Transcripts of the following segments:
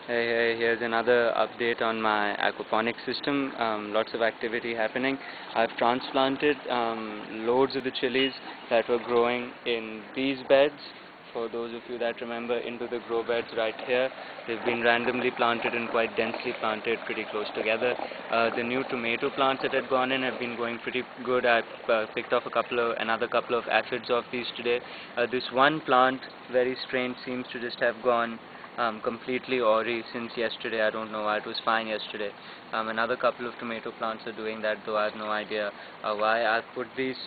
Here's another update on my aquaponics system. Lots of activity happening. I've transplanted loads of the chilies that were growing in these beds. For those of you that remember, into the grow beds right here. They've been randomly planted and quite densely planted, pretty close together. The new tomato plants that had gone in have been going pretty good. I've picked off another couple of aphids off these today. This one plant, very strange, seems to just have gone completely awry since yesterday. I don't know why. It was fine yesterday. Another couple of tomato plants are doing that, though I have no idea why. I've put these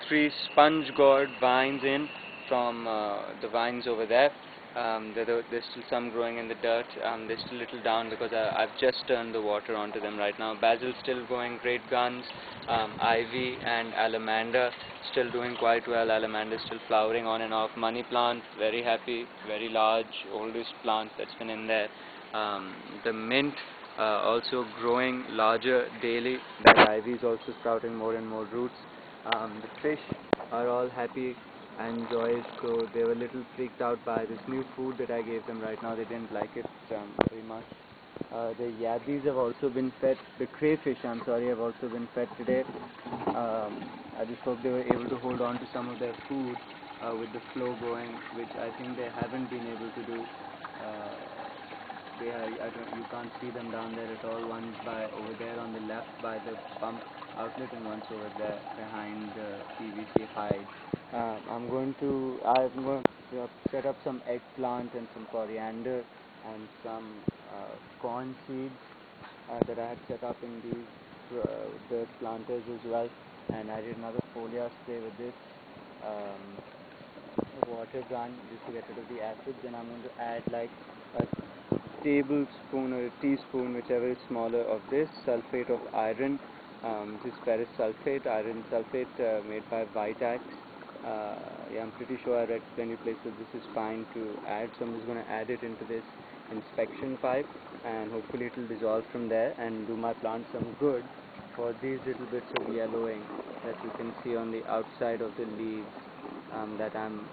3 sponge gourd vines in from the vines over there. There's still some growing in the dirt. They're still a little down because I've just turned the water onto them right now. Basil's still going great guns. Ivy and alamander still doing quite well. Alamander still flowering on and off. Money plant, very happy, very large, oldest plant that's been in there. The mint also growing larger daily. That ivy is also sprouting more and more roots. The fish are all happy and joyous, so they were a little freaked out by this new food that I gave them right now. They didn't like it very much. The yabbies have also been fed. The crayfish, I'm sorry, have also been fed today. I just hope they were able to hold on to some of their food with the flow going, which I think they haven't been able to do. You can't see them down there at all. One's over there on the left by the pump outlet, and one's over there behind the PVC hide. I'm going to set up some eggplant and some coriander and some corn seeds that I had set up in these the planters as well, and I did another foliar spray with this water gun just to get rid of the acids, and I'm going to add like a tablespoon or a teaspoon, whichever is smaller, of this sulfate of iron. This is ferrous sulfate, iron sulfate made by Vitax. Yeah, I'm pretty sure I read plenty of places this is fine to add, so I'm just going to add it into this inspection pipe, and hopefully it will dissolve from there and do my plant some good for these little bits of yellowing that you can see on the outside of the leaves that I'm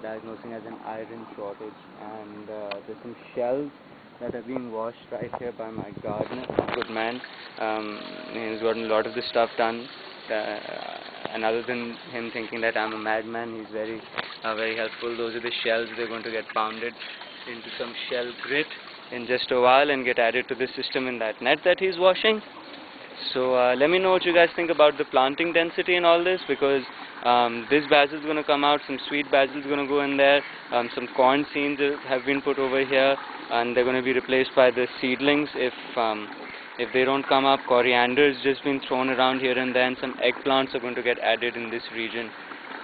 diagnosing as an iron shortage. And there's some shells that are being washed right here by my gardener, good man. He's gotten a lot of this stuff done. And other than him thinking that I'm a madman, he's very helpful. Those are the shells. They're going to get pounded into some shell grit in just a while and get added to the system in that net that he's washing. So let me know what you guys think about the planting density and all this, because this basil is going to come out, some sweet basil is going to go in there, some corn seeds have been put over here, and they're going to be replaced by the seedlings if they don't come up. Coriander has just been thrown around here and there, and some eggplants are going to get added in this region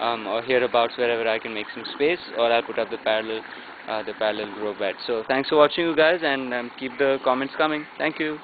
or hereabouts, wherever I can make some space, or I'll put up the parallel grow bed. So thanks for watching, you guys, and keep the comments coming. Thank you.